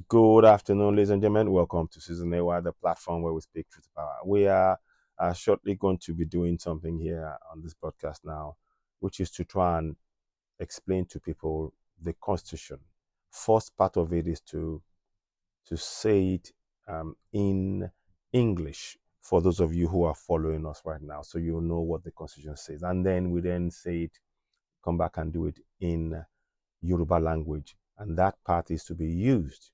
Good afternoon, ladies and gentlemen. Welcome to Season A, the platform where we speak truth to power. We are shortly going to be doing something here on this podcast now, which is to try and explain to people the Constitution. First part of it is to say it in English for those of you who are following us right now, so you know what the Constitution says, and then we then say it, come back and do it in Yoruba language, and that part is to be used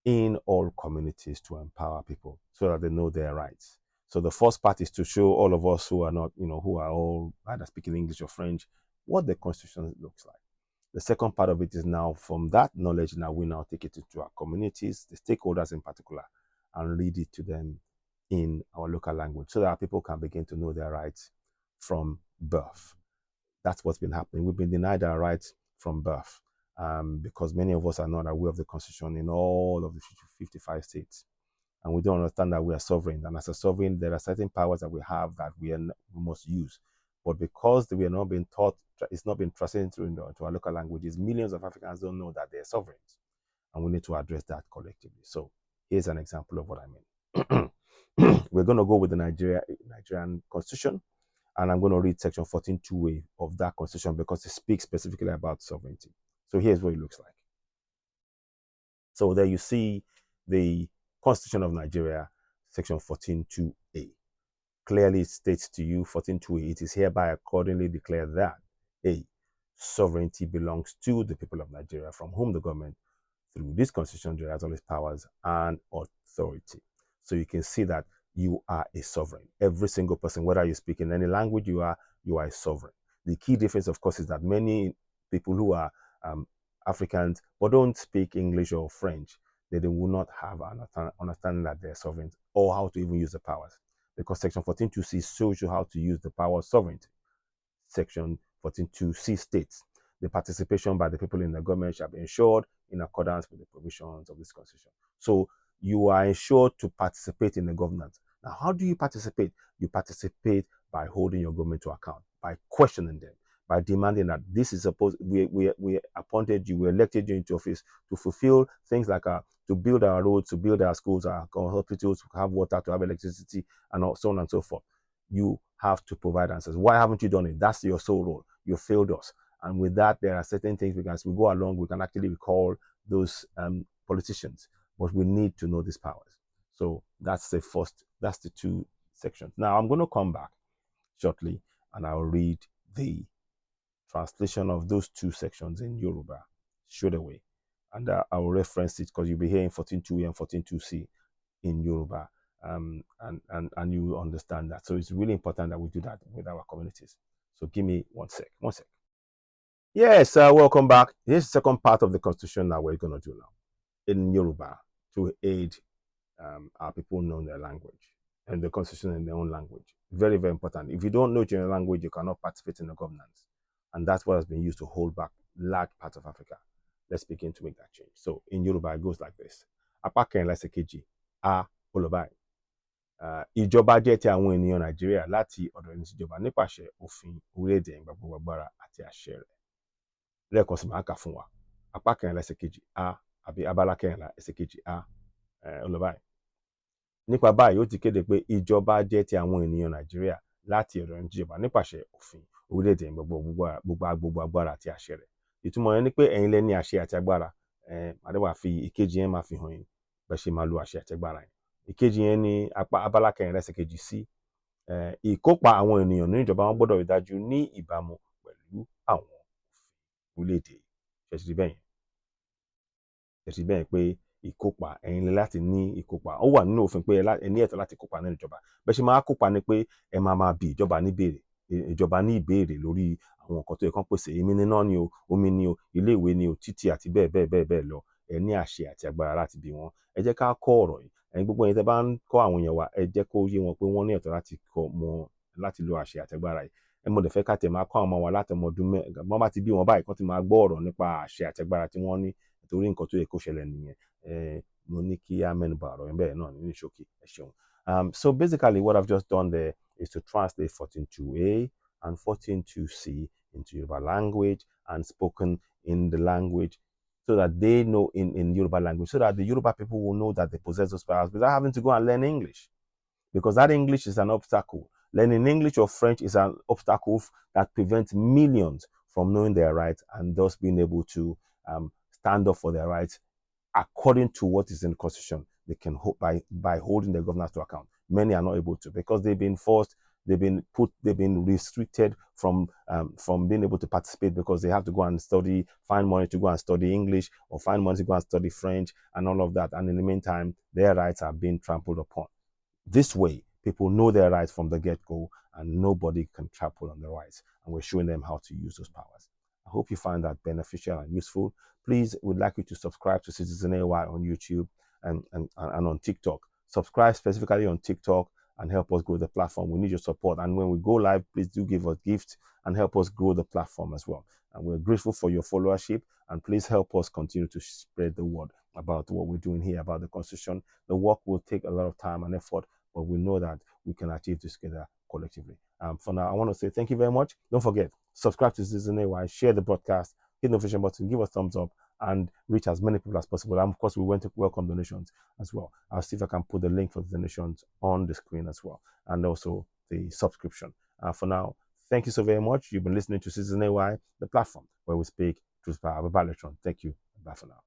in all communities to empower people so that they know their rights. So the first part is to show all of us who are not, who are all either speaking English or French, what the Constitution looks like. The second part of it is now from that knowledge, now we now take it into our communities, the stakeholders in particular, and read it to them in our local language so that people can begin to know their rights from birth. That's what's been happening. We've been denied our rights from birth because many of us are not aware of the Constitution in all of the 55 states. And we don't understand that we are sovereign. And as a sovereign, there are certain powers that we have that we must use. But because we are not being taught, it's not been translated into our local languages, millions of Africans don't know that they're sovereigns. And we need to address that collectively. So here's an example of what I mean. We're going to go with the Nigerian Constitution, and I'm going to read section 14(2)(a) of that constitution because it speaks specifically about sovereignty. So here's what it looks like. So there you see the Constitution of Nigeria, section 14(2)(a). Clearly states to you, 14(2)(a), it is hereby accordingly declared that A, sovereignty belongs to the people of Nigeria, from whom the government, through this constitution, derives all its powers and authority. So you can see that you are a sovereign. Every single person, whether you speak in any language, you are a sovereign. The key difference, of course, is that many people who are Africans but don't speak English or French, they will not have an understanding that they're sovereign or how to even use the powers, because section 14(2)(c) shows you how to use the power of sovereignty. Section 14(2)(c) states, the participation by the people in the government shall be ensured in accordance with the provisions of this constitution. So you are ensured to participate in the governance. Now, how do you participate? You participate by holding your government to account, by questioning them, by demanding that this is supposed, we appointed you, we elected you into office to fulfill things like to build our roads, to build our schools, our hospitals, to have water, to have electricity, and so on and so forth. You have to provide answers. Why haven't you done it? That's your sole role. You failed us. And with that, there are certain things as we go along, we can actually recall those politicians, but we need to know these powers. So that's the two sections. Now I'm going to come back shortly and I'll read the translation of those two sections in Yoruba straight away. And I will reference it because you'll be hearing 14(2)(a) and 14(2)(c) in Yoruba. And you understand that. So it's really important that we do that with our communities. So give me one sec. Yes, welcome back. Here's the second part of the Constitution that we're going to do now in Yoruba to aid our people know their language and the Constitution in their own language. Very, very important. If you don't know your language, you cannot participate in the governance. And that's what has been used to hold back large parts of Africa. Let's begin to make that change. So in Yoruba, it goes like this. Apá kẹrìnlá ẹsẹ̀ kejì, A olùbáyìí. Ìjọba jẹ́ ti àwọn ènìyàn Nàìjíríà láti ọ̀dọ̀ ẹni tíjọba nípasẹ̀ òfin orílẹ̀-èdè gbogbo agbára àti àṣẹ rẹ̀. Lẹ́ẹ̀kan sí máa kà fún wa. Apá kẹrìnlá ẹsẹ̀ kejì, A àbí abala kẹrìnlá ẹsẹ̀ kejì, A olùbáyìí. Nípa báyìí ó ti kéde pé ìjọba jẹ́ ti àwọn ènìyàn Nàìjíríà láti ọ̀dọ̀ ẹni tíjọba nípasẹ̀ òfin orílẹ̀-èdè gbogbo agbára àti àṣẹ rẹ̀. Ìtumọ̀ yẹn ni pé ẹ̀yin lẹ ní àṣẹ àti agbára. Àdéhùn fi ìkejì yẹn máa fi hàn yín bẹ́ẹ̀ ṣe máa lo àṣẹ àti agbára yẹn. Ìkejì yẹn ní abala kẹrìnlá ẹsẹ̀ kejì sí ìkópa àwọn ènìyàn nínú ìjọba wọn gbọ́dọ̀ rí dájú ní ìbámu pẹ̀lú àwọn òfin orílẹ̀-èdè. Ṣẹ̀ṣì bẹ́ẹ̀ pé ìkópa ẹ̀yin lẹ láti ní ìkópa. Ó wà nínú òfin pé ẹ ní ẹ̀tọ́ láti kópa nínú ìjọba. Bẹ́ẹ̀ ṣe máa kópa ni pé ẹ máa bi ìjọba ní ìbéèrè lórí àwọn nǹkan tó yẹ kán pèsè. Èmi ní iná ni o, omi ni o, ilé ìwé ni o, títì àti bẹ́ẹ̀ lọ. Ẹ ní àṣẹ àti agbára láti bi wọ́n. Ẹ jẹ́ ká kọ́ ọ̀rọ̀ yìí. Ẹ̀yin gbogbo ẹ̀yin tẹ́ bá ń kọ́ àwọn èèyàn wa, ẹ jẹ́ kó yé wọn pé wọ́n ní ẹ̀tọ́ láti lo àṣẹ àti agbára yìí. Mo dẹ̀ fẹ́ ká tẹ̀ máa kọ́ àwọn ọmọ wa láti ọmọ ọdún wọ́n bá ti bí wọn báyìí kán ti máa gbọ́ ọ̀rọ̀ nípa àṣẹ àti agbára tí wọ́n ní, torí nǹkan tó yẹ kó ṣẹlẹ̀ nìyẹn. Mo ní kí á mẹ́nubà ọ̀rọ̀ yẹn bẹ́ẹ̀ náà nínú ìṣókí. Ẹ ṣeun. So basically what I've just done there is to translate 14(2)(a) and 14(2)(c) into Yoruba language and spoken in the language so that they know in Yoruba language, so that the Yoruba people will know that they possess those powers without having to go and learn English. Because that English is an obstacle. Learning English or French is an obstacle that prevents millions from knowing their rights and thus being able to stand up for their rights according to what is in the Constitution. They can hope by holding the governors to account. Many are not able to because they've been forced, they've been restricted from being able to participate because they have to go and study, find money to go and study English or find money to go and study French and all of that. And in the meantime, their rights are being trampled upon. This way, people know their rights from the get-go and nobody can trample on their rights. And we're showing them how to use those powers. I hope you find that beneficial and useful. Please, we'd like you to subscribe to Citizen AY on YouTube and on TikTok. Subscribe specifically on TikTok and help us grow the platform. We need your support. And when we go live, please do give us gifts and help us grow the platform as well. And we're grateful for your followership. And please help us continue to spread the word about what we're doing here, about the Constitution. The work will take a lot of time and effort, but we know that we can achieve this together collectively. For now, I want to say thank you very much. Don't forget, subscribe to Citizen AY, share the broadcast, hit the notification button, give us thumbs up, and reach as many people as possible. And of course, we want to welcome donations as well. I'll see if I can put the link for the donations on the screen as well, and also the subscription. For now, thank you so very much. You've been listening to Citizen AY, the platform where we speak truth power. Thank you. Bye for now.